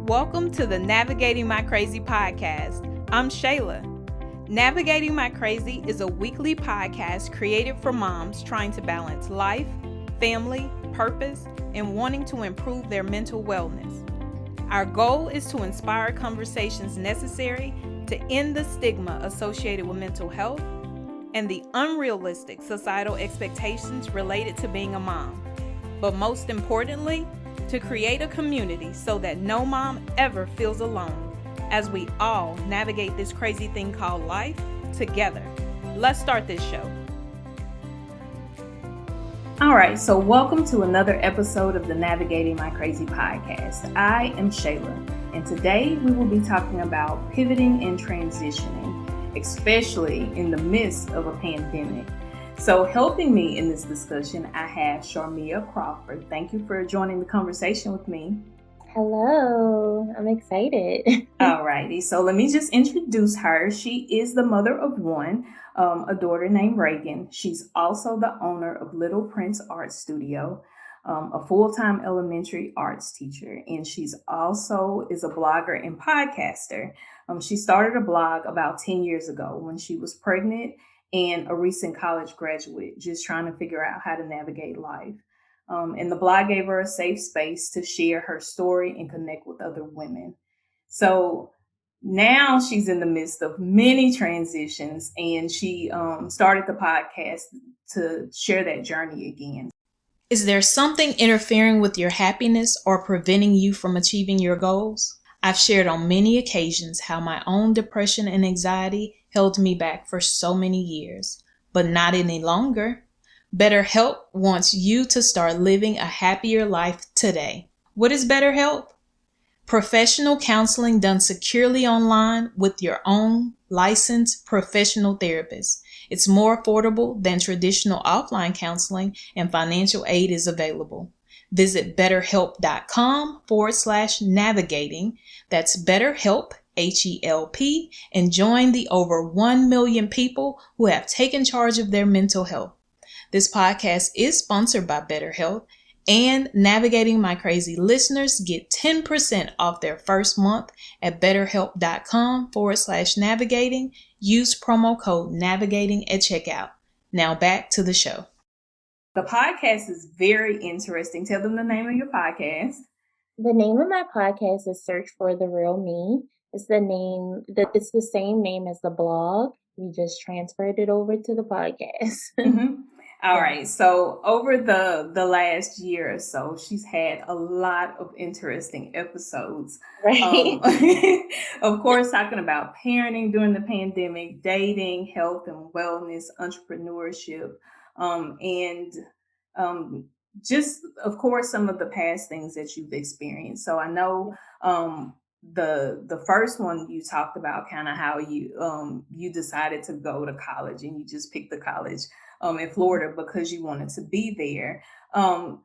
Welcome to the Navigating My Crazy podcast. I'm Shayla. Navigating My Crazy is a weekly podcast created for moms trying to balance life, family, purpose, and wanting to improve their mental wellness. Our goal is to inspire conversations necessary to end the stigma associated with mental health and the unrealistic societal expectations related to being a mom. But most importantly, to create a community so that no mom ever feels alone as we all navigate this crazy thing called life together. Let's start this show. All right, so welcome to another episode of the Navigating My Crazy podcast. I am Shayla, and today we will be talking about pivoting and transitioning, especially in the midst of a pandemic. So helping me in this discussion, I have Sharmia Crawford. Thank you for joining the conversation with me. Hello, I'm excited. All righty, so let me just introduce her. She is the mother of one, a daughter named Reagan. She's also the owner of Little Prince Art Studio, a full-time elementary arts teacher, and she's also is a blogger and podcaster. She started a blog about 10 years ago when she was pregnant and a recent college graduate, just trying to figure out how to navigate life. And the blog gave her a safe space to share her story and connect with other women. So now she's in the midst of many transitions, and she started the podcast to share that journey again. Is there something interfering with your happiness or preventing you from achieving your goals? I've shared on many occasions how my own depression and anxiety held me back for so many years, but not any longer. BetterHelp wants you to start living a happier life today. What is BetterHelp? Professional counseling done securely online with your own licensed professional therapist. It's more affordable than traditional offline counseling, and financial aid is available. Visit betterhelp.com/navigating. That's BetterHelp, HELP, and join the over 1 million people who have taken charge of their mental health. This podcast is sponsored by BetterHelp, and Navigating My Crazy listeners get 10% off their first month at betterhelp.com/navigating. Use promo code navigating at checkout. Now back to the show. The podcast is very interesting. Tell them the name of your podcast. The name of my podcast is Search for the Real Me. It's the same name as the blog. We just transferred it over to the podcast. Mm-hmm. All right. So over the last year or so, she's had a lot of interesting episodes. Right. Of course, talking about parenting during the pandemic, dating, health and wellness, entrepreneurship, and just, of course, some of the past things that you've experienced. So I know the first one you talked about kind of how you decided to go to college, and you just picked the college in Florida because you wanted to be there.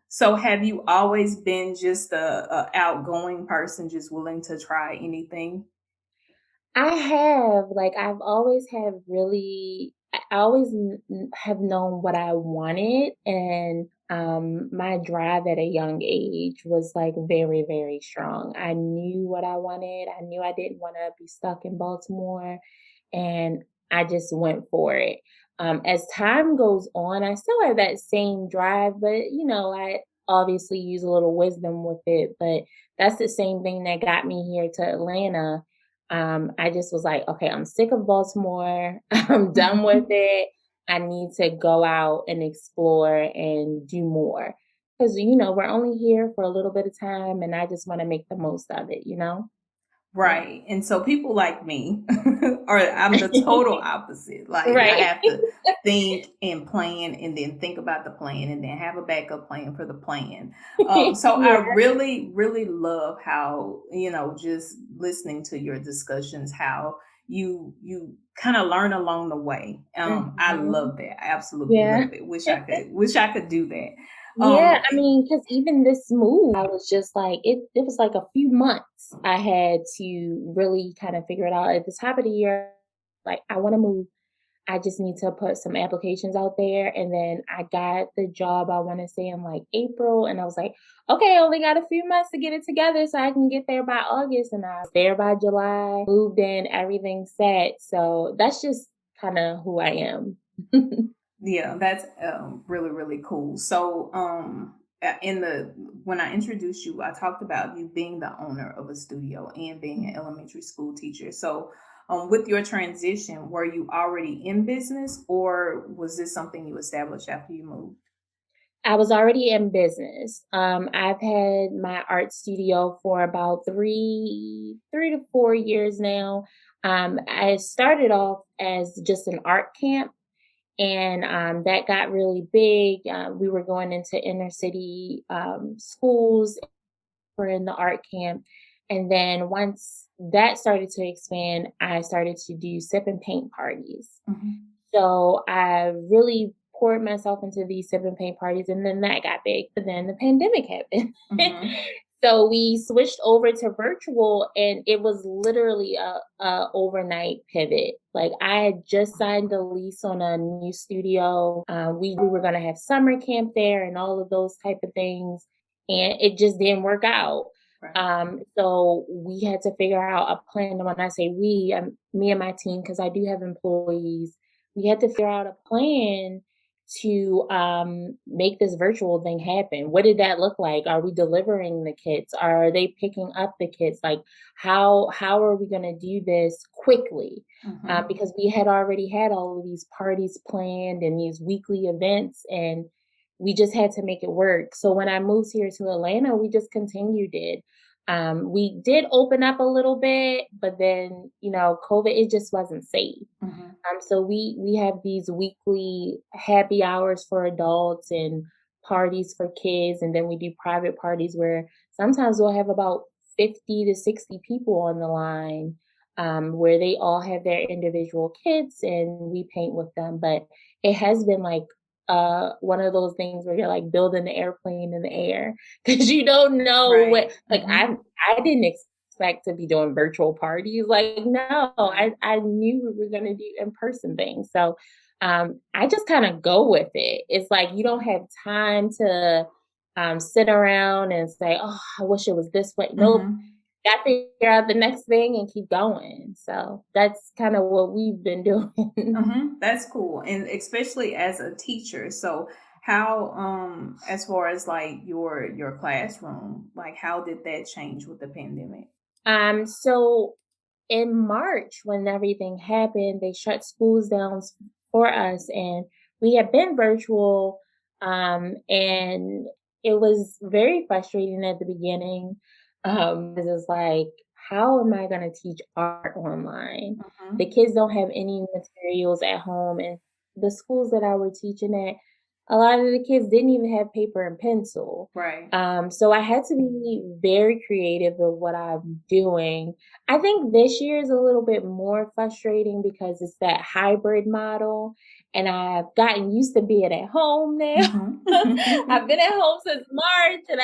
So have you always been just a outgoing person, just willing to try anything? I've always have I always have known what I wanted, and my drive at a young age was like very, very strong. I knew what I wanted. I knew I didn't want to be stuck in Baltimore, and I just went for it. As time goes on, I still have that same drive, but I obviously use a little wisdom with it. But that's the same thing that got me here to Atlanta. I just was like, okay, I'm sick of Baltimore. I'm done with it. I need to go out and explore and do more. Because, we're only here for a little bit of time, and I just want to make the most of it. Right. And so people like me, or I'm the total opposite. Like I Right. have to think and plan, and then think about the plan, and then have a backup plan for the plan. So I Yeah. really, really love how, just listening to your discussions, how you kind of learn along the way. I Mhm. love that. I absolutely Yeah. love it. Wish I could do that. Yeah, I mean, because even this move, I was just like, it was like a few months I had to really kind of figure it out. At the top of the year, like, I want to move. I just need to put some applications out there. And then I got the job, I want to say in like April. And I was like, okay, I only got a few months to get it together so I can get there by August. And I was there by July, moved in, everything set. So that's just kind of who I am. Yeah, that's really really cool. So in the when I introduced you, I talked about you being the owner of a studio and being an elementary school teacher. So with your transition, were you already in business, or was this something you established after you moved? I was already in business. I've had my art studio for about three to 4 years now. I started off as just an art camp, and that got really big. We were going into inner city schools for in the art camp, and then once that started to expand, I started to do sip and paint parties. Hmm. So I really poured myself into these sip and paint parties, and then that got big. But then the pandemic happened. Hmm. So we switched over to virtual, and it was literally a overnight pivot. Like I had just signed a lease on a new studio. We were gonna have summer camp there and all of those type of things, and it just didn't work out. Right. So we had to figure out a plan. And when I say we, me and my team, because I do have employees, we had to figure out a plan to make this virtual thing happen. What did that look like? Are we delivering the kits? Are they picking up the kits? Like how are we going to do this quickly? Hmm. Because we had already had all of these parties planned and these weekly events, and we just had to make it work. So when I moved here to Atlanta, we just continued it. We did open up a little bit, but then COVID, it just wasn't safe. Hmm. So we have these weekly happy hours for adults and parties for kids, and then we do private parties where sometimes we'll have about 50 to 60 people on the line, where they all have their individual kits and we paint with them. But it has been like one of those things where you're like building the airplane in the air because you don't know Right. what, like Hmm. I didn't expect to be doing virtual parties. Like, no, Right. I knew we were gonna do in-person things. So I just kind of go with it. It's like you don't have time to sit around and say, "Oh, I wish it was this way." Nope, Hmm. got to figure out the next thing and keep going. So that's kind of what we've been doing. Hmm. That's cool, and especially as a teacher. So, how, as far as like your classroom, like how did that change with the pandemic? So in March, when everything happened, they shut schools down for us, and we had been virtual. And it was very frustrating at the beginning. Because it's like, how am I going to teach art online? The Hmm. kids don't have any materials at home, and the schools that I were teaching at, a lot of the kids didn't even have paper and pencil. Right. So I had to be very creative of what I'm doing. I think this year is a little bit more frustrating because it's that hybrid model, and I've gotten used to being at home now. I've Hmm. been at home since March, and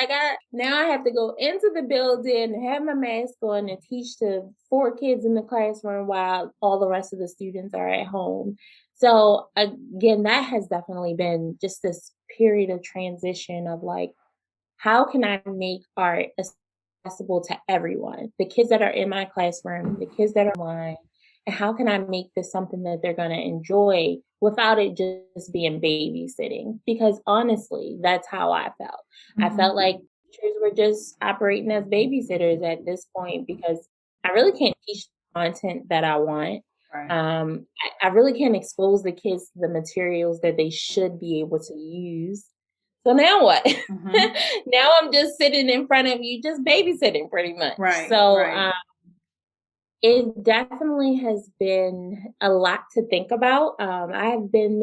now I have to go into the building, have my mask on, and teach to 4 kids in the classroom while all the rest of the students are at home. So again, that has definitely been just this period of transition of like, how can I make art accessible to everyone? The kids that are in my classroom, the kids that are online, and how can I make this something that they're going to enjoy without it just being babysitting? Because honestly, that's how I felt. I felt like Hmm. teachers were just operating as babysitters at this point because I really can't teach the content that I want. Right. I really can't expose the kids to the materials that they should be able to use. So now what? Hmm. Now I'm just sitting in front of you, just babysitting pretty much. Right. So Right. it definitely has been a lot to think about. I've been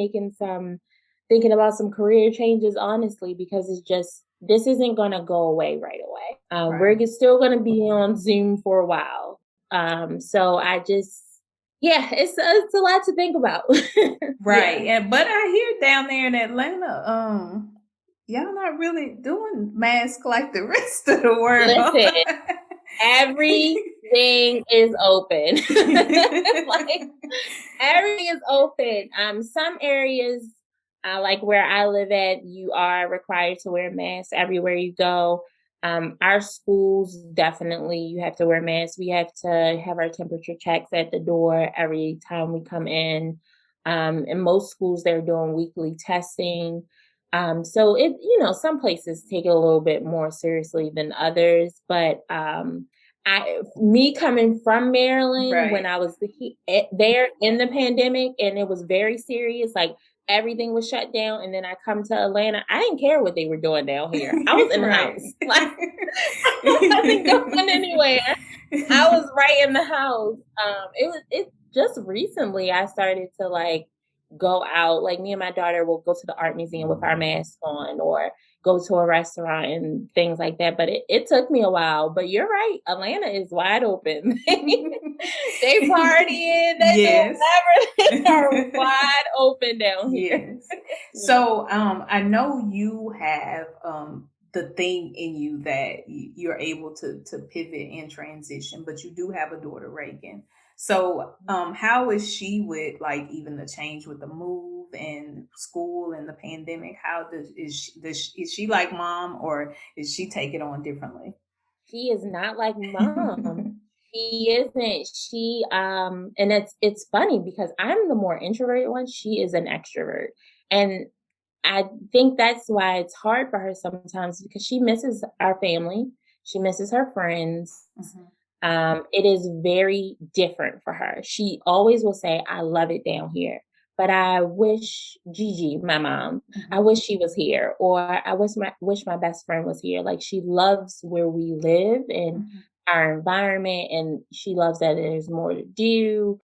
thinking about some career changes, honestly, because it's just, this isn't going to go away right away. Right. We're still going to be on Zoom for a while. So I just, yeah, it's a lot to think about. Right. Yeah. And but I hear down there in Atlanta, y'all not really doing masks like the rest of the world. Listen, everything is open. Like, Everything is open. Some areas, like where I live at, you are required to wear masks everywhere you go. Our schools definitely you have to wear masks. We have to have our temperature checks at the door every time we come in. In most schools, they're doing weekly testing. So some places take it a little bit more seriously than others, but me coming from Maryland when Right. I was there in the pandemic and it was very serious, like everything was shut down. And then I come to Atlanta, I didn't care what they were doing down here. I was in the house, Right. like I wasn't going anywhere. I was right in the house. It just recently I started to like go out. Like me and my daughter will go to the art museum with our masks on or go to a restaurant and things like that. But it took me a while. But you're right, Atlanta is wide open. They partying, they do Yes. whatever. They are wide open down here. Yes. Yeah. So I know you have the thing in you that you're able to pivot and transition, but you do have a daughter, Reagan. So how is she with like even the change with the move and school and the pandemic? How is she like mom, or is she take it on differently? She is not like mom. She isn't. And it's funny because I'm the more introverted one. She is an extrovert. And I think that's why it's hard for her sometimes because she misses our family. She misses her friends. Mhm. It is very different for her. She always will say, I love it down here. But I wish Gigi, my mom, I Mhm. wish she was here, or I wish my best friend was here. Like she loves where we live and Mhm. our environment, and she loves that there's more to do.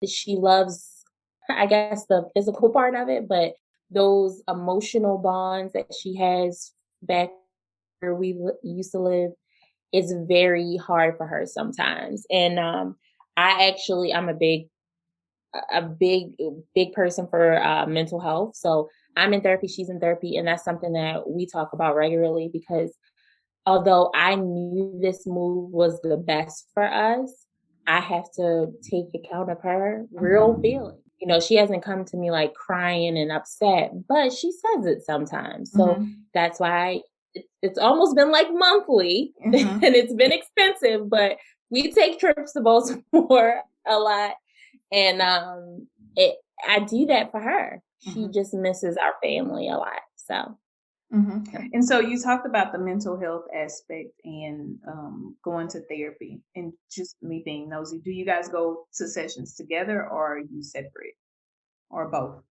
She loves, I guess, the physical part of it, but those emotional bonds that she has back where used to live is very hard for her sometimes. And I'm a big person for mental health. So I'm in therapy, she's in therapy, and that's something that we talk about regularly because although I knew this move was the best for us, I have to take account of her real Mhm. feeling. She hasn't come to me like crying and upset, but she says it sometimes. So Mhm. that's why it's almost been like monthly and Mhm. it's been expensive, but we take trips to Baltimore a lot. And it, I do that for her. She Mhm. just misses our family a lot. So, Mhm. yeah. And so you talked about the mental health aspect and going to therapy, and just me being nosy. Do you guys go to sessions together, or are you separate, or both?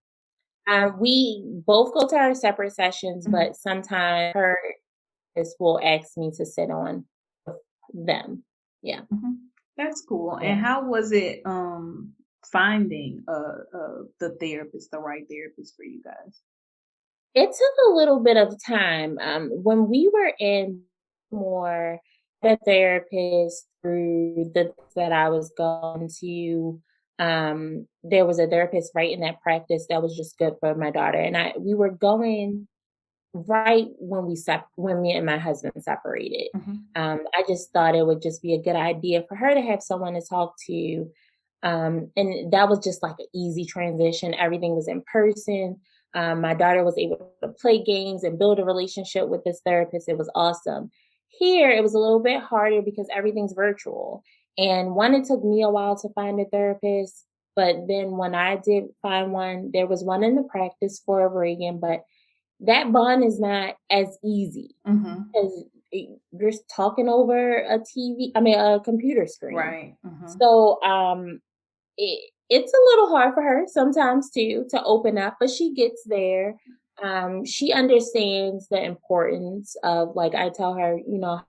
We both go to our separate sessions, Mhm. but sometimes her therapist will ask me to sit on them. Yeah, Mhm. That's cool. And yeah. how was it finding the therapist, the right therapist for you guys? It took a little bit of time. When we were in more the therapist through the that I was going to, there was a therapist right in that practice that was just good for my daughter. And we were going right when me and my husband separated. Mhm. I just thought it would just be a good idea for her to have someone to talk to. And that was just like an easy transition. Everything was in person. My daughter was able to play games and build a relationship with this therapist. It was awesome. Here, it was a little bit harder because everything's virtual. And one, it took me a while to find a therapist. But then when I did find one, there was one in the practice for Reagan, but that bond is not as easy Mhm. because you're talking over a computer screen. Right. Mhm. So it's a little hard for her sometimes too to open up, but she gets there. She understands the importance of, like, I tell her,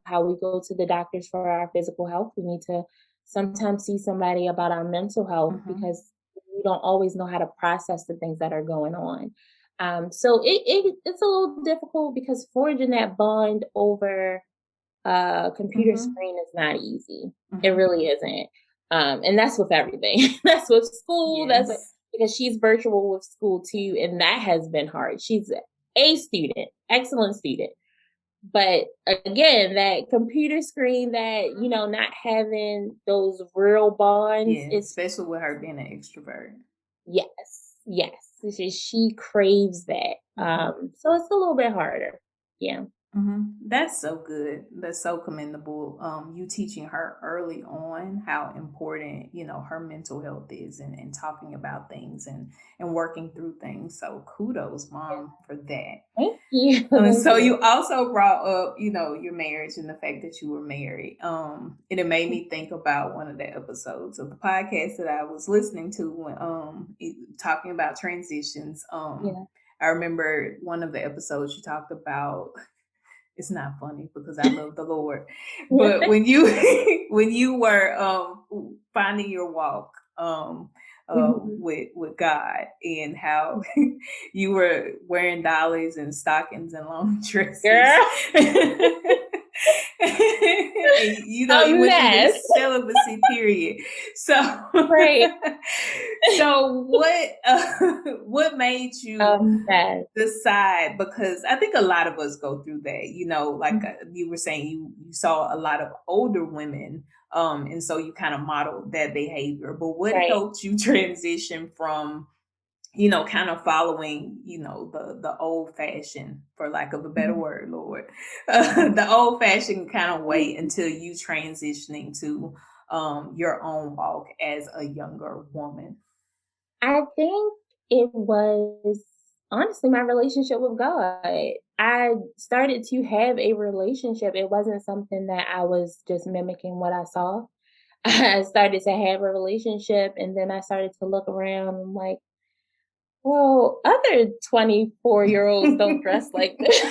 how we go to the doctors for our physical health. We need to sometimes see somebody about our mental health Mhm. because we don't always know how to process the things that are going on. So it's a little difficult because forging that bond over computer Mhm. screen is not easy. It Mhm. really isn't. And that's with everything. That's with school. Yes. Because she's virtual with school too, and that has been hard. She's a student, excellent student, But again, that computer screen, that, not having those real bonds, Yeah, it's especially with her being an extrovert. yes, yes. She craves that. Hmm. So it's a little bit harder. Yeah. That's so good. That's so commendable. You teaching her early on how important, her mental health is, and talking about things, and working through things. So kudos, mom, for that. Thank you. Thank So you. you also brought up, your marriage and the fact that you were married. And it made me think about one of the episodes of the podcast that I was listening to when talking about transitions. Yeah. I remember one of the episodes you talked about, it's not funny because I love the Lord. Yeah. But when you when you were finding your walk Mhm. with God, and how you were wearing dollies and stockings and long dresses. Girl, And a you went through mess. this celibacy period. So Right. so what made A you mess. decide? Because I think a lot of us go through that, like Mhm. you were saying, you saw a lot of older women, and so you kind of modeled that behavior. But what Right. helped you transition from, kind of following, the old fashioned, for lack of a better Mhm. word, Lord, the old fashioned kind of way, until you transitioning to your own walk as a younger woman? I think it was honestly my relationship with God. I started to have a relationship. It wasn't something that I was just mimicking what I saw. I started to have a relationship, and then I started to look around and like, well, other 24-year-olds don't dress like this.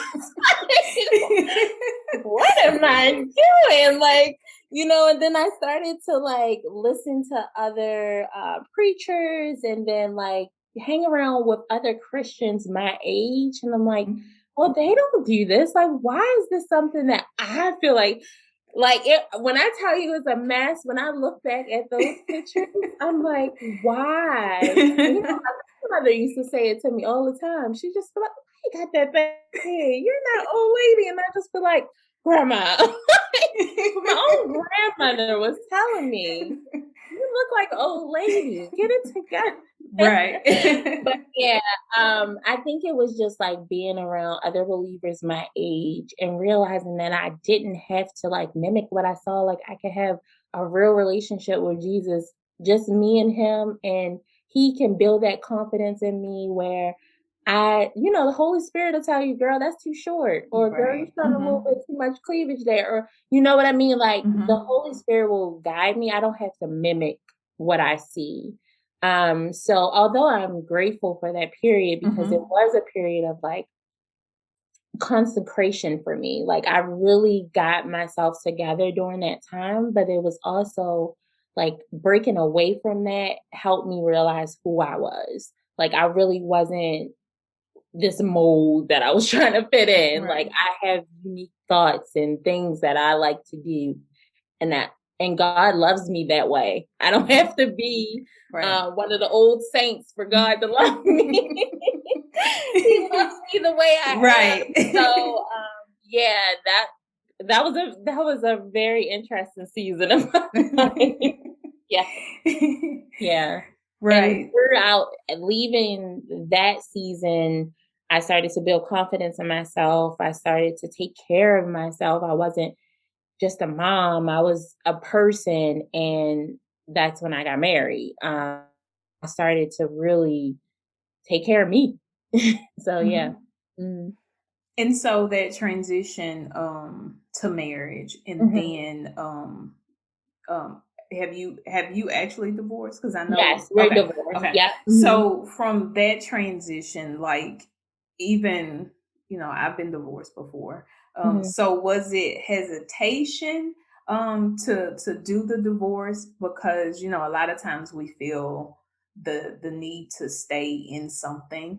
What am I doing? Like, and then I started to like listen to other preachers, and then like hang around with other Christians my age. And I'm like, well, they don't do this. Like, why is this something that I feel like it, when I tell you it's a mess, when I look back at those pictures, I'm like, why? And my mother used to say it to me all the time. She just be like, why you got that thing here? You're not old lady. And I just feel like, Grandma. My own grandmother was telling me, you look like old lady. Get it together. Right. But yeah, I think it was just like being around other believers my age and realizing that I didn't have to like mimic what I saw. Like I could have a real relationship with Jesus, just me and him, and he can build that confidence in me where the Holy Spirit will tell you, girl, that's too short, or girl, you're Right. showing a little bit too much cleavage there, or you know what I mean? Like the Hmm. Holy Spirit will guide me. I don't have to mimic what I see. So although I'm grateful for that period because it Hmm. was a period of like consecration for me, like I really got myself together during that time, but it was also like breaking away from that helped me realize who I was. Like I really wasn't this mold that I was trying to fit in. Like Right. I have unique thoughts and things that I like to do, and God loves me that way. I don't have to be Right. one of the old saints for God to love me. He loves me the way I am. Right. So yeah, that was a very interesting season of my life. Yeah, yeah. And Right. throughout leaving that season, I started to build confidence in myself. I started to take care of myself. I wasn't just a mom, I was a person. And that's when I got married. I started to really take care of me. So, yeah. Mhm. Mm. And so that transition to marriage, and Mhm. then um have you actually divorced? Because I Yes, know, we're okay, divorced. okay. Yep. Mhm. So from that transition, like, even, I've been divorced before. Mhm. So was it hesitation to do the divorce? Because a lot of times we feel the need to stay in something,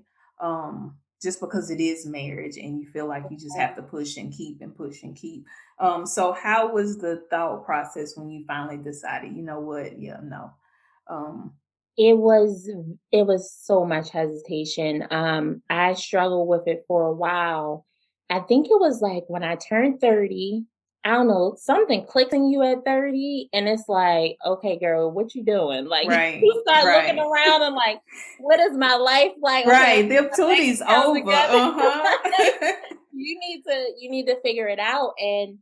just because it is marriage, and you feel like you just have to push and keep and push and keep. So how was the thought process when you finally decided, you know what, yeah, no. um It was it was so much hesitation. I struggled with it for a while, I think it was like when I turned 30, I don't know, something clicks in you at 30, and it's like, okay, girl, what you doing? Like Right. you start looking Right. around and like, what is my life like? Okay, I Right. got The my bank opportunity's account over. together. Uh-huh. You need to figure it out. And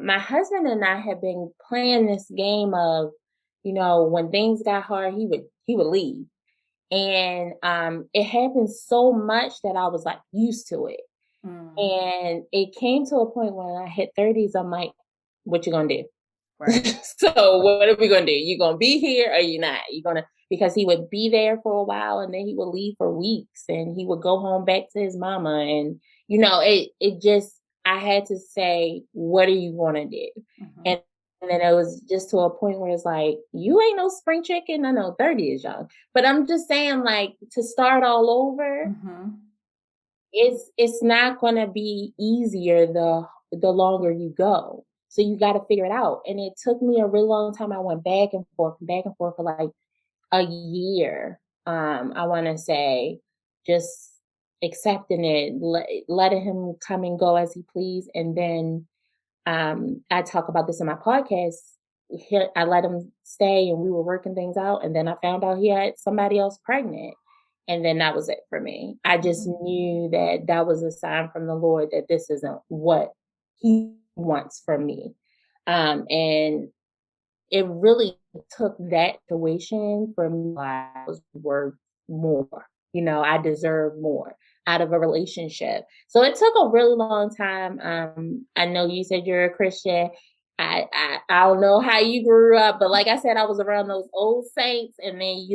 my husband and I have been playing this game of, when things got hard, he would leave. And it happened so much that I was like used to it. Mm, And it came to a point when I hit 30s, I'm like, what you gonna do? right. So what are we gonna do? You gonna be here or you not? You gonna Because he would be there for a while and then he would leave for weeks and he would go home back to his mama. And it just, I had to say, what are you gonna do? Mhm. And then it was just to a point where it's like, you ain't no spring chicken. I know 30 is young, but I'm just saying, like, to start all over, Mhm. it's not gonna be easier the longer you go. So you got to figure it out. And it took me a really long time. I went back and forth for like a year. I want to say, just accepting it, letting him come and go as he please. And then I talk about this in my podcast. I let him stay and we were working things out. And then I found out he had somebody else pregnant. And then that was it for me. I just Mhm. knew that that was a sign from the Lord that this isn't what he wants from me. And it really took that situation for me. I was worth more. I deserve more out of a relationship. So it took a really long time. I know you said you're a Christian. I don't know how you grew up, but like I said, I was around those old saints, and then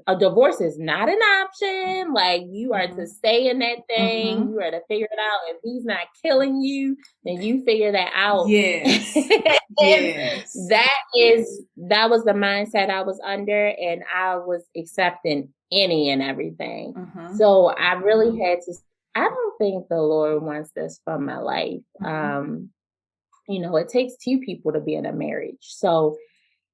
a divorce is not an option. Like, you are to Mhm. stay in that thing. Mhm. You are to figure it out. If he's not killing you, then you figure that out. Yes. And Yes. that was the mindset I was under, and I was accepting any and everything. Mhm. So I really had to. I don't think the Lord wants this from my life. Mhm. It takes two people to be in a marriage. So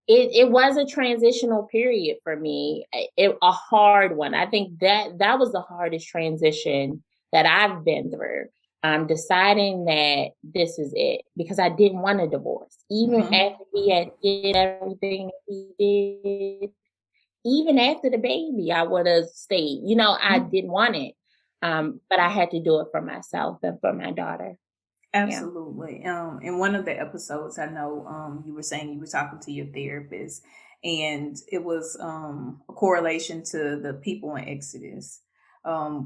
it was a transitional period for me, a hard one. I think that was the hardest transition that I've been through. Deciding that this is it, because I didn't want a divorce, even Mhm. after he had did everything he did. Even after the baby, I would have stayed. I Mhm. didn't want it, but I had to do it for myself and for my daughter. Yeah. Absolutely. In one of the episodes, I know you were saying you were talking to your therapist, and it was a correlation to the people in Exodus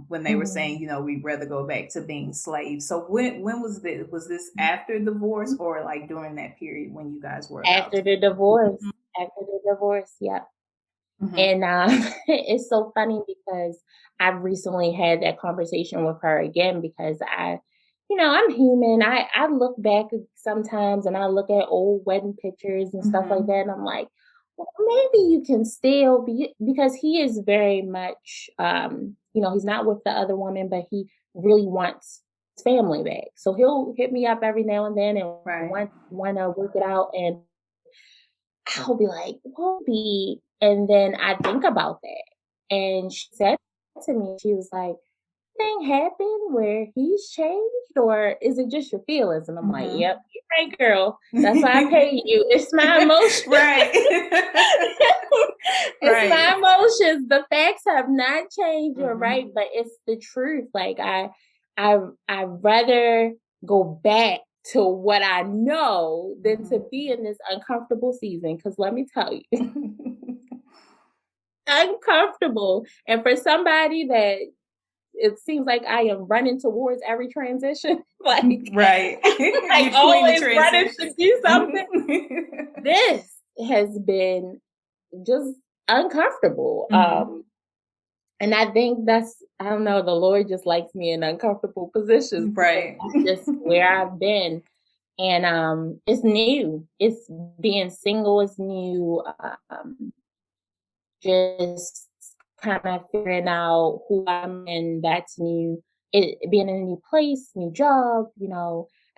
when they were saying, Mhm. we'd rather go back to being slaves. So when was this? Was this after divorce or like during that period when you guys were about After to? the divorce. After the divorce, yeah. Mm-hmm. And it's so funny because I've recently had that conversation with her again, because I'm human. I look back sometimes and I look at old wedding pictures and stuff like Mm-hmm. that. And I'm like, well, maybe you can still be, because he is very much, he's not with the other woman, but he really wants his family back. So he'll hit me up every now and then and Right. want to work it out. And I'll be like, "Will be," and then I think about that. And she said to me, she was like, "Thing happened where he's changed, or is it just your feelings?" And I'm like, Mm-hmm. "Yep, you're right, girl. That's why I pay you. It's my emotions. Right. It's my Right. emotions. The facts have not changed. You're right, Mm-hmm. but it's the truth. Like, I I'd rather go back to what I know than to be in this uncomfortable season. Because let me tell you, Mm-hmm. uncomfortable. And for somebody that it seems like I am running towards every transition, Right. like You're queen of always running to transitions. do something. Mhm. This has been just uncomfortable. Mhm. And I think I don't know, the Lord just likes me in uncomfortable positions, because Right. that's just where I've been. And it's new. It's being single is new. Just kind of figuring out who I'm in, that's new. It being in a new place, new job,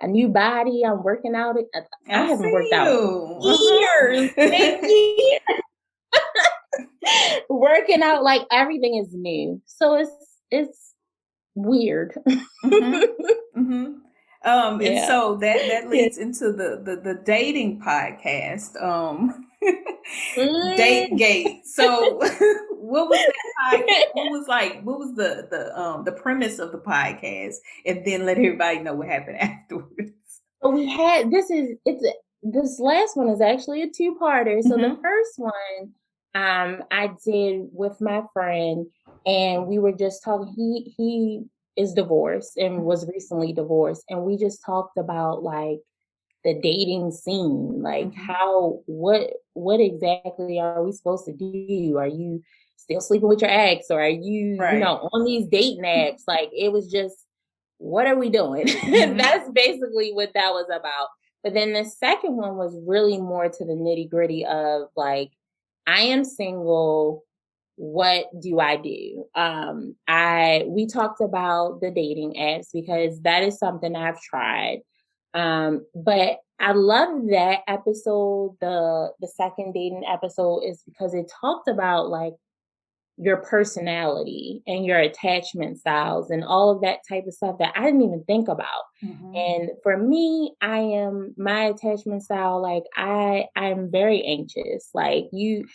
a new body. I'm working out. I I haven't see worked out you. in years. In Uh-huh. years. Working out, like, everything is new. So it's weird. Mm-hmm. Mm-hmm. And Yeah. so that Yeah. leads into the dating podcast, Date Mm. Gate. So, what was that podcast? What was the premise of the podcast? And then let everybody know what happened afterwards. But we had this last one is actually a two-parter. So the Mm-hmm. first one I did with my friend, and we were just talking. He is divorced and was recently divorced, and we just talked about like the dating scene, like Mm-hmm. how what exactly are we supposed to do? Are you still sleeping with your ex, or are you, Right. on these dating apps? Like it was just, what are we doing? Mm-hmm. That's basically what that was about. But then the second one was really more to the nitty-gritty of like, I am single, what do I do? I we talked about the dating apps because that is something I've tried. But I love that episode. The second dating episode is because it talked about like your personality and your attachment styles and all of that type of stuff that I didn't even think about. Mm-hmm. And for me, I am my attachment style, like I'm very anxious. Like you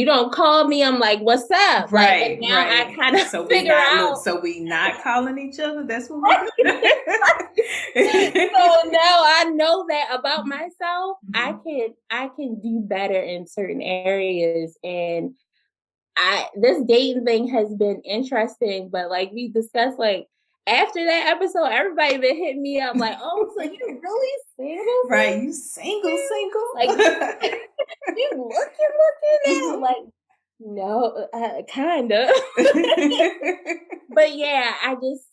don't call me, I'm like, what's up? Like, but Right, now I right. kind of So we figure not look. out. So we not calling each other. That's what we do. So now I know that about myself. I Mhm. can I can do better in certain areas, and I this dating thing has been interesting, but like we discussed, like after that episode, everybody been hitting me up like, "Oh, so you really single, Right, you single, single? single. Like you looking now?" Mhm. Like, no, kind of. But yeah, I just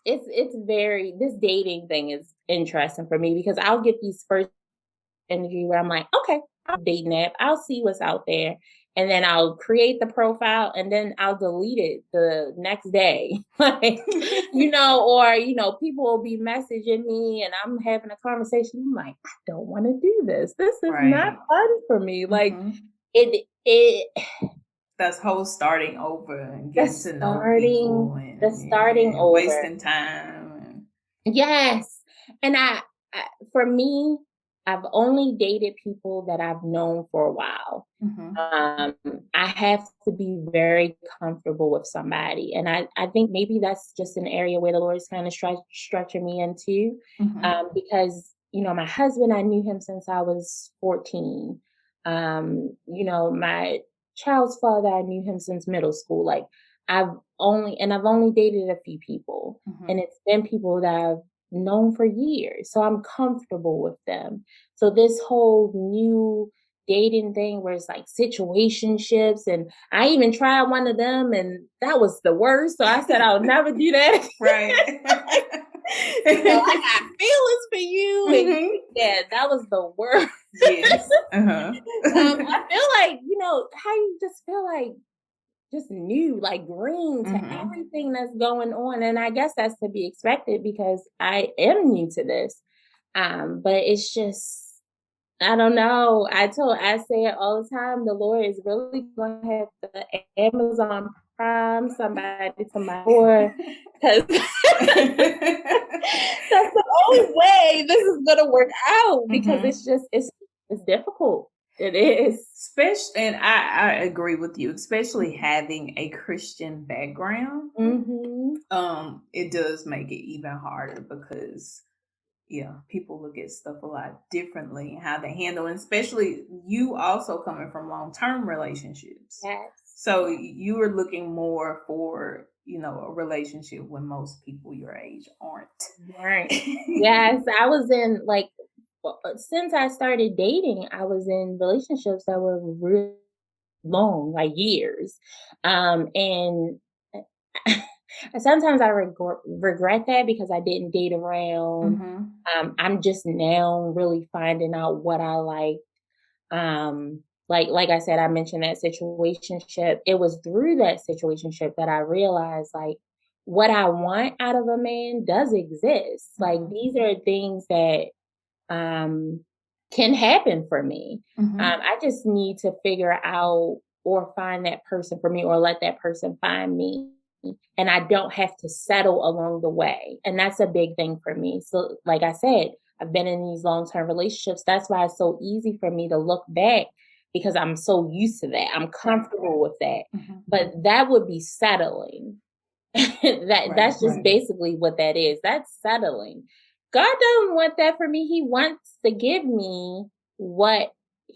it's very this dating thing is interesting for me because I'll get these first energy where I'm like, okay, I'll date nap. I'll see what's out there. And then I'll create the profile and then I'll delete it the next day. Like, or, people will be messaging me and I'm having a conversation. I'm like, I don't want to do this. This is not Right. fun for me. Like Mhm. it That's whole starting over and the getting to know starting people the and starting yeah, over. wasting time. Yes. And for me, I've only dated people that I've known for a while. Mhm. Um, I have to be very comfortable with somebody. And I think maybe that's just an area where the Lord is kind of stretching me into. Mhm. Because, my husband, I knew him since I was 14. My child's father, I knew him since middle school. Like I've only dated a few people, and Mhm. it's been people that I've known for years. So I'm comfortable with them. So this whole new dating thing where it's like situationships, and I even tried one of them and that was the worst. So I said I'll never do that. Right. I got feelings for you and Mhm. yeah, that was the worst. Yes. Uh-huh. I feel like, how you just feel like just new, like green to Mhm. everything that's going on. And I guess that's to be expected because I am new to this. But it's just, I don't know. I say it all the time. The Lord is really going to have the Amazon Prime somebody to my door because that's the only way this is going to work out because Mhm. it's difficult. It is. Especially, and I agree with you, especially having a Christian background. Mm-hmm. It does make it even harder because yeah, people look at stuff a lot differently and how they handle it, especially you also coming from long-term relationships. Yes. So you are looking more for, a relationship when most people your age aren't. Right. Yes, I was in since I started dating, I was in relationships that were really long, like years. And sometimes I regret that because I didn't date around. Mm-hmm. I'm just now really finding out what I like. Like I said, I mentioned that situationship. It was through that situationship that I realized like what I want out of a man does exist. Like Mm-hmm. these are things that um can happen for me. Mm-hmm. I just need to figure out or find that person for me or let that person find me. and I don't have to settle along the way. And that's a big thing for me. So, like I said, I've been in these long term relationships. That's why it's so easy for me to look back because I'm so used to that. I'm Right. comfortable with that. Mhm. But that would be settling. Right. That's just basically what that is. That's settling. God doesn't want that for me. He wants to give me what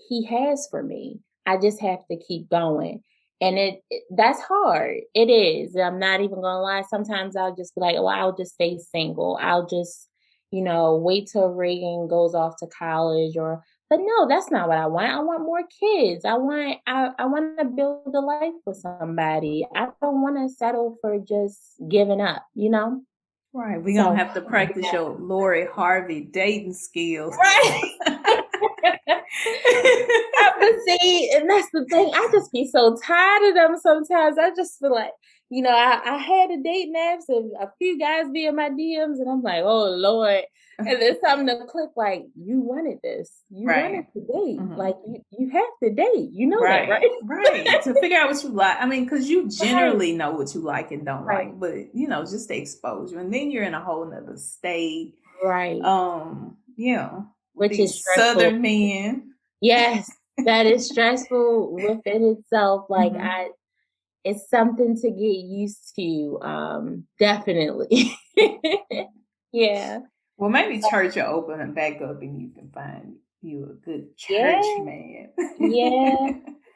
he has for me. I just have to keep going. And that's hard. It is. I'm not even gonna lie. Sometimes I'll just be like, well, I'll just stay single. I'll just, wait till Reagan goes off to college or but no, that's not what I want. I want more kids. I want to build a life with somebody. I don't want to settle for just giving up? Right. We're gonna So have to practice yeah. your Lori Harvey dating skills. Right. But see, and that's the thing. I just be so tired of them sometimes. I just feel like, I had a date apps and a few guys be in my DMs, and I'm like, oh Lord. And then something to click like, you wanted this. You wanted Right. to date. Mhm. Like you have to date. You know that, Right, right? right. To figure out what you like. I mean, because you Right, generally know what you like and don't right, like, but just the exposure. And then you're in a whole nother state. right. With Which is these stressful. southern men. Yes, that is stressful within itself. Like Hmm. it's something to get used to. Definitely. Yeah. Well, maybe church will open and back up and you can find you a good church Yeah. man.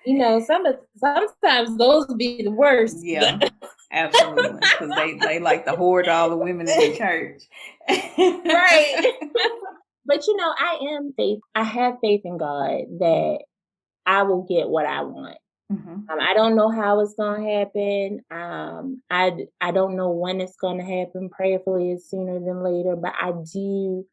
Yeah. Sometimes those be the worst. Yeah, absolutely. Because they like to hoard all the women in the church. Right. But I have faith in God that I will get what I want. Hmm. I don't know how it's gonna happen. I don't know when it's gonna happen. Prayerfully, it's sooner than later, but I do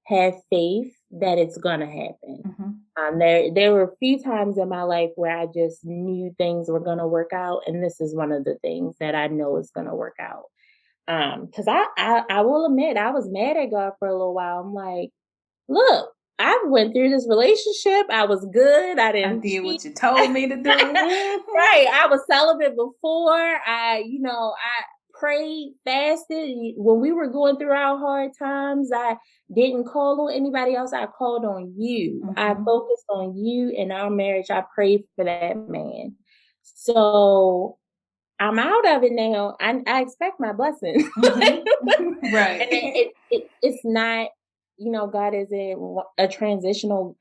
have faith that it's gonna happen. Hmm. There were a few times in my life where I just knew things were gonna work out, and this is one of the things that I know is gonna work out. Because I will admit I was mad at God for a little while. I'm like, look, I went through this relationship. I was good. I I didn't did cheat. what you told me to do. Hmm. Right. I was celibate before. I prayed, fasted. When we were going through our hard times, I didn't call on anybody else. I called on you. I Hmm. focused on you and our marriage. I prayed for that man. So I'm out of it now. I expect my blessing. Hmm. And Right. it's not, God isn't a transactional,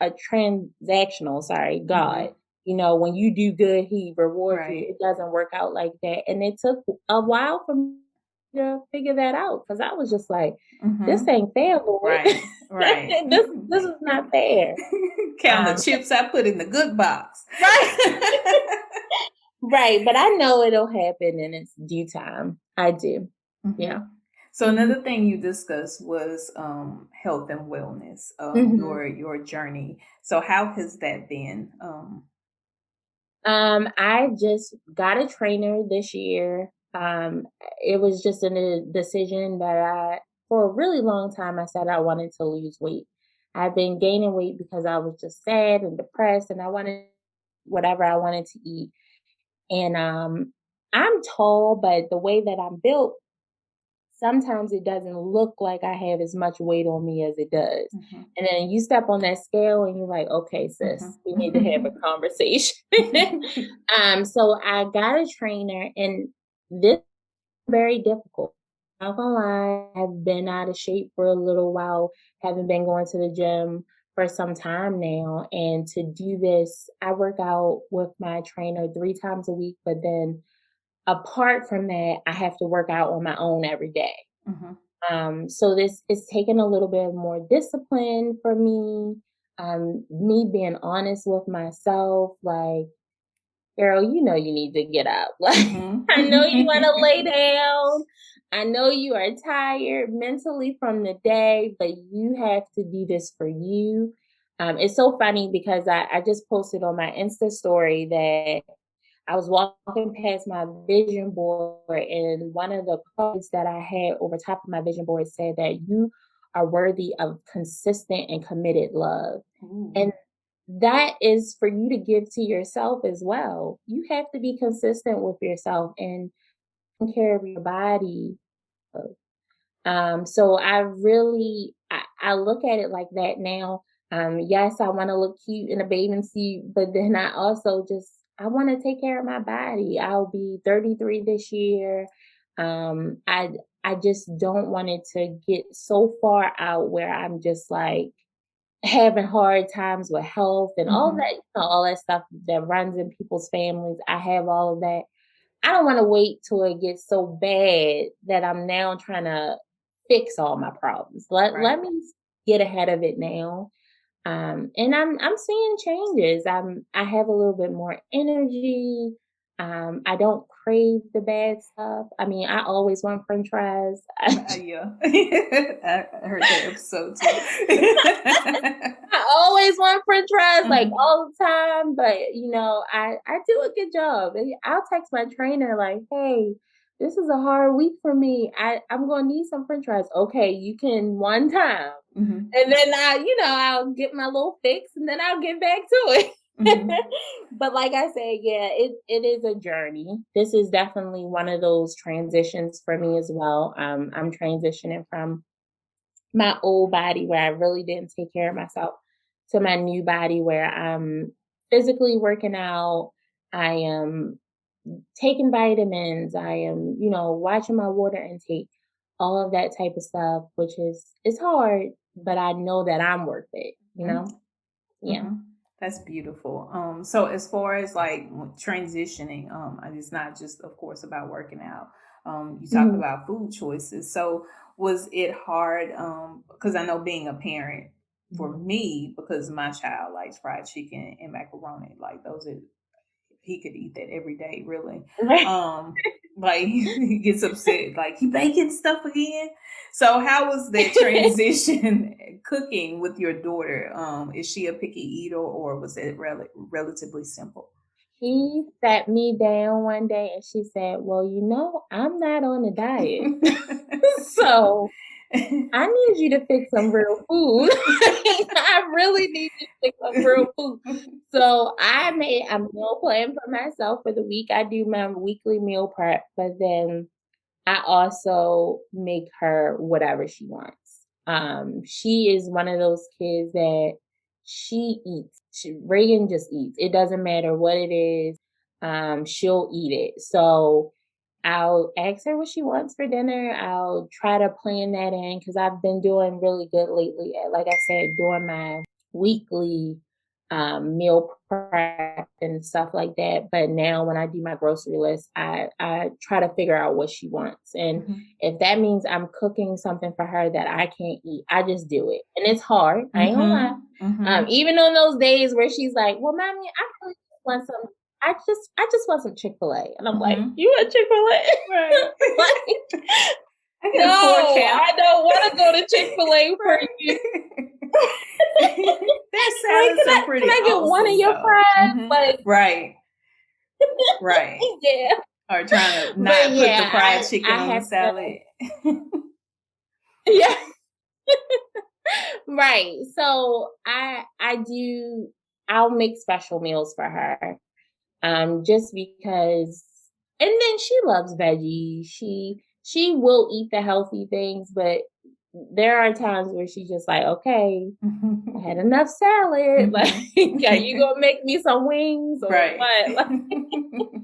sorry, God. Hmm. When you do good, he rewards you. Right. It doesn't work out like that. And it took a while for me to figure that out because I was just like, this Hmm. ain't fair, Lord. Right. Right. This is not fair. Count the Um, chips I put in the good box. right. Right. But I know it'll happen in its due time. I do. Yeah. Hmm. So Hmm. another thing you discussed was health and wellness, Hmm. your journey. So how has that been? I just got a trainer this year. It was just a decision that for a really long time, I said I wanted to lose weight. I've been gaining weight because I was just sad and depressed, and I wanted whatever I wanted to eat. And I'm tall, but the way that I'm built, sometimes it doesn't look like I have as much weight on me as it does. Mhm. And then you step on that scale and you're like, okay, sis, we need to have a Mhm. conversation. So I got a trainer and this is very difficult. Not gonna lie, I've been out of shape for a little while, haven't been going to the gym for some time now. And to do this, I work out with my trainer 3 times a week, but then apart from that, I have to work out on my own every day. Mhm. So this is taking a little bit more discipline for me. Me being honest with myself, like, girl, you know you need to get up. Like, Mhm. I know you want to lay down. I know you are tired mentally from the day, but you have to do this for you. It's so funny because I just posted on my Insta story that I was walking past my vision board, and one of the quotes that I had over top of my vision board said that you are worthy of consistent and committed love. Ooh. And that is for you to give to yourself as well. You have to be consistent with yourself. And taking care of your body. So I look at it like that now. Yes, I want to look cute in a bathing suit, but then I also just I want to take care of my body. I'll be 33 this year. Um, I I just don't want it to get so far out where I'm just like having hard times with health and all Mm-hmm. that, all that stuff that runs in people's families. I have all of that. I don't wanna wait till it gets so bad that I'm now trying to fix all my problems. Let Right. me get ahead of it now. And I'm seeing changes. I have a little bit more energy. I don't crave the bad stuff. I mean, I always want French fries. Yeah. I heard that episode too. I always want French fries like Hmm. all the time, but I do a good job. I'll text my trainer like, "Hey, this is a hard week for me. I'm gonna need some French fries." Okay, you can one time, Hmm. and then I'll get my little fix, and then I'll get back to it. Hmm. But like I said, yeah, it is a journey. This is definitely one of those transitions for me as well. I'm transitioning from my old body where I really didn't take care of myself to my new body where I'm physically working out. I am taking vitamins. I am, watching my water intake, all of that type of stuff, which is it's hard, but I know that I'm worth it. Yeah. Hmm. That's beautiful. So as far as like transitioning, it's not just, of course, about working out. You talked Mhm. about food choices. So was it hard? Because I know being a parent for Mhm. me, because my child likes fried chicken and macaroni, like those are he could eat that every day, really. Right. Like he gets upset, like you baking stuff again. So how was that transition cooking with your daughter? Is she a picky eater or was it relatively simple? She sat me down one day and she said, "Well, I'm not on a diet. So I need you to fix some real food. I really need you to fix some real food." So I made a meal plan for myself for the week. I do my weekly meal prep, but then I also make her whatever she wants. She is one of those kids that she eats. Reagan just eats. It doesn't matter what it is. She'll eat it. So I'll ask her what she wants for dinner. I'll try to plan that in because I've been doing really good lately. Like I said, doing my weekly meal prep and stuff like that. But now when I do my grocery list, I try to figure out what she wants. And Mhm. if that means I'm cooking something for her that I can't eat, I just do it. And it's hard. I ain't gonna lie. Mhm. Mhm. Even on those days where she's like, "Well, mommy, I really just want some I just want some Chick-fil-A." And I'm like, Mhm. "You want Chick-fil-A?" Right. Like, I got a four no, count. I don't want to go to Chick-fil-A for you. Right. Their Like, salads are can pretty I get one of awesome your though. fries? Hmm. Like, Right. Right. yeah. Or trying to But not put the yeah, fried I chicken on the have to salad. yeah. Right. So I'll make special meals for her. Just because and then she loves veggies. She will eat the healthy things, but there are times where she's just like, "Okay, I had enough salad. Like, Hmm. are you gonna make me some wings or Right. what?" Like,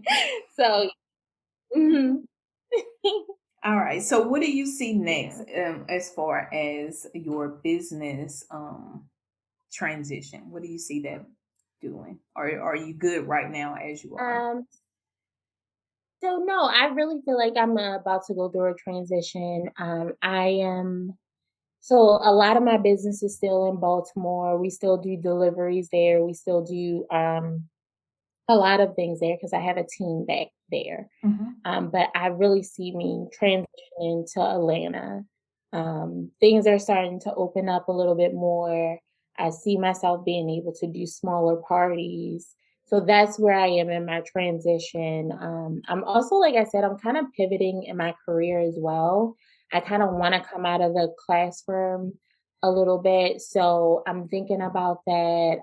so mhm. All right. So, what do you see next Yeah. as far as your business transition? What do you see that doing? Or are you good right now as you are? Um, so no, I really feel like I'm about to go through a transition. I am so a lot of my business is still in Baltimore. We still do deliveries there. We still do a lot of things there because I have a team back there. Hmm. But I really see me transitioning to Atlanta. Things are starting to open up a little bit more. I see myself being able to do smaller parties. So that's where I am in my transition. I'm also, like I said, I'm kind of pivoting in my career as well. I kind of want to come out of the classroom a little bit. So I'm thinking about that.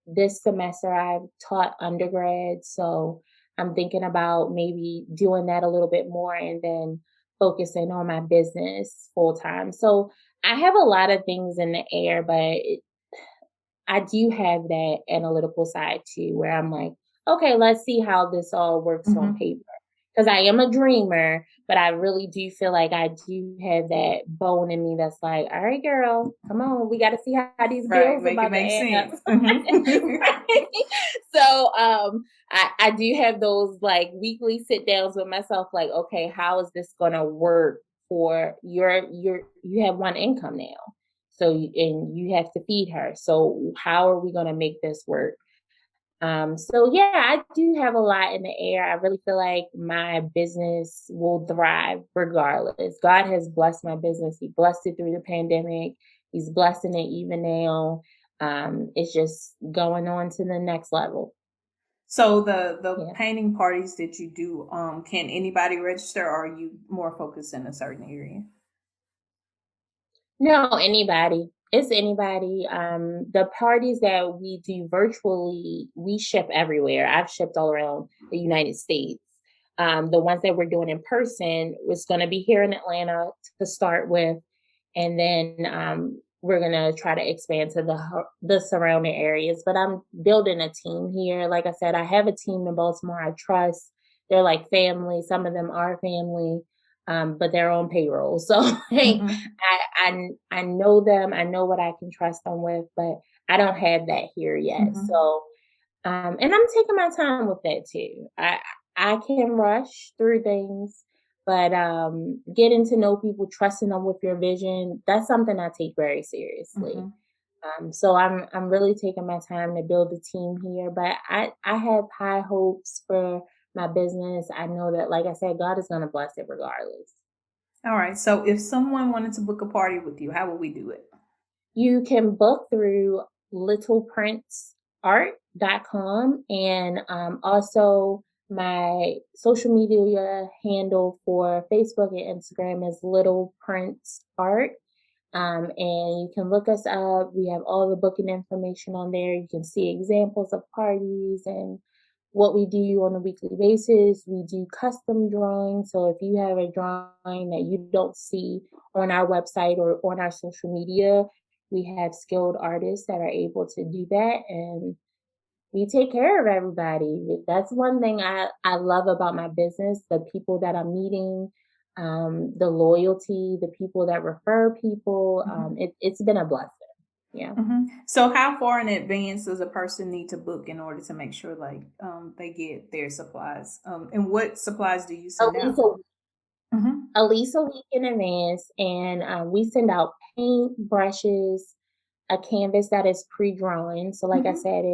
This semester I've taught undergrad. So I'm thinking about maybe doing that a little bit more and then focusing on my business full time. So I have a lot of things in the air, but I do have that analytical side too, where I'm like, okay, let's see how this all works on Mhm. paper. Because I am a dreamer, but I really do feel like I do have that bone in me that's like, all right, girl, come on, we got to see how these Right, bills make it about to make add up. sense. Mhm. Right? So I do have those like weekly sit downs with myself, like, okay, how is this gonna work for you have one income now. So and you have to feed her. So how are we gonna make this work? So yeah, I do have a lot in the air. I really feel like my business will thrive regardless. God has blessed my business. He blessed it through the pandemic. He's blessing it even now. It's just going on to the next level. So the Yeah. painting parties that you do, can anybody register, or are you more focused in a certain area? No, anybody. It's anybody. The parties that we do virtually, we ship everywhere. I've shipped all around the United States. The ones that we're doing in person was going to be here in Atlanta to start with, and then we're gonna try to expand to the surrounding areas. But I'm building a team here. Like I said, I have a team in Baltimore I trust. They're like family. Some of them are family, but they're on payroll. So like Mhm. I know them. I know what I can trust them with, but I don't have that here yet. Mhm. So and I'm taking my time with that too. I can rush through things, but getting to know people, trusting them with your vision, that's something I take very seriously. Mhm. So I'm really taking my time to build a team here, but I have high hopes for my business. I know that, like I said, God is going to bless it regardless. All right. So if someone wanted to book a party with you, how would we do it? You can book through littleprintsart.com, and also my social media handle for Facebook and Instagram is Little Prince Art. And you can look us up. We have all the booking information on there. You can see examples of parties and what we do on a weekly basis. We do custom drawings. So if you have a drawing that you don't see on our website or on our social media, we have skilled artists that are able to do that. And we take care of everybody. That's one thing I love about my business, the people that I'm meeting, the loyalty, the people that refer people. Mhm. It's been a blessing. Yeah. Mhm. So how far in advance does a person need to book in order to make sure like they get their supplies? And what supplies do you At send least out? a, Mhm. at least a week in advance. And we send out paint, brushes, a canvas that is pre-drawn. So like I Mhm. said,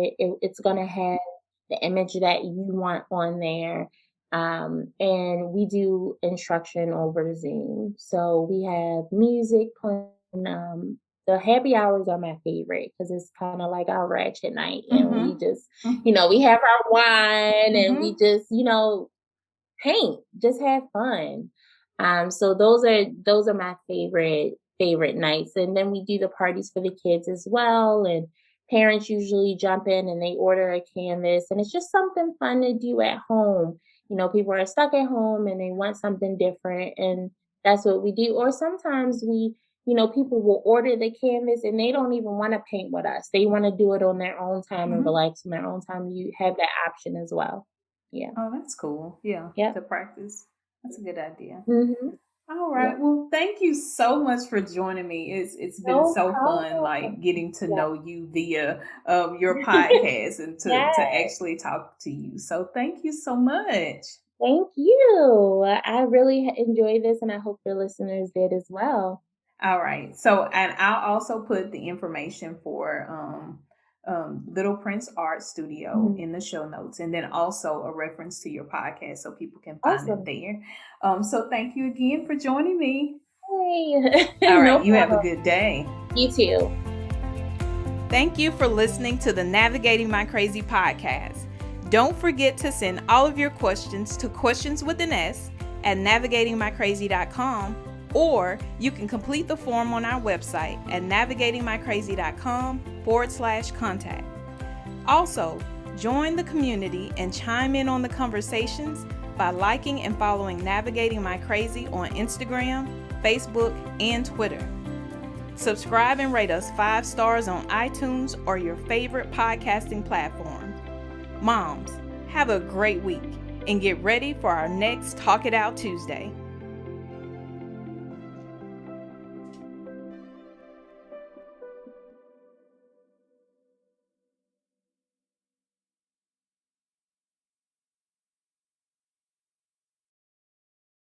it's gonna have the image that you want on there. And we do instruction over Zoom. So we have music playing. The happy hours are my favorite because it's kind of like our ratchet night, and we Mhm. just, Mhm. we have our wine and we Mhm. just, paint, just have fun. So those are my favorite nights. And then we do the parties for the kids as well. And parents usually jump in and they order a canvas, and it's just something fun to do at home. People are stuck at home and they want something different, and that's what we do. Or sometimes people will order the canvas and they don't even want to paint with us. They want to do it on their own time and Mhm. relax on their own time. You have that option as well. Yeah. Oh, that's cool. Yeah, Yep. to practice. That's a good idea. Mhm. All right. Yep. Well, thank you so much for joining me. It's been No so fun, problem. like getting to Yeah. know you via your podcast and to Yes. actually talk to you. So thank you so much. Thank you. I really enjoyed this, and I hope your listeners did as well. All right. So, and I'll also put the information for Little Prince Art Studio Mhm. in the show notes, and then also a reference to your podcast so people can find it Awesome. there. So, thank you again for joining me. Hey. All No right. You have a problem. good day. You too. Thank you for listening to the Navigating My Crazy podcast. Don't forget to send all of your questions to questionswithanS at navigatingmycrazy.com, or you can complete the form on our website at navigatingmycrazy.com/contact. Also, Join the community and chime in on the conversations by liking and following Navigating My Crazy on Instagram, Facebook, and Twitter. Subscribe and rate us 5 stars on iTunes or your favorite podcasting platform. Moms, have a great week and get ready for our next Talk It Out Tuesday.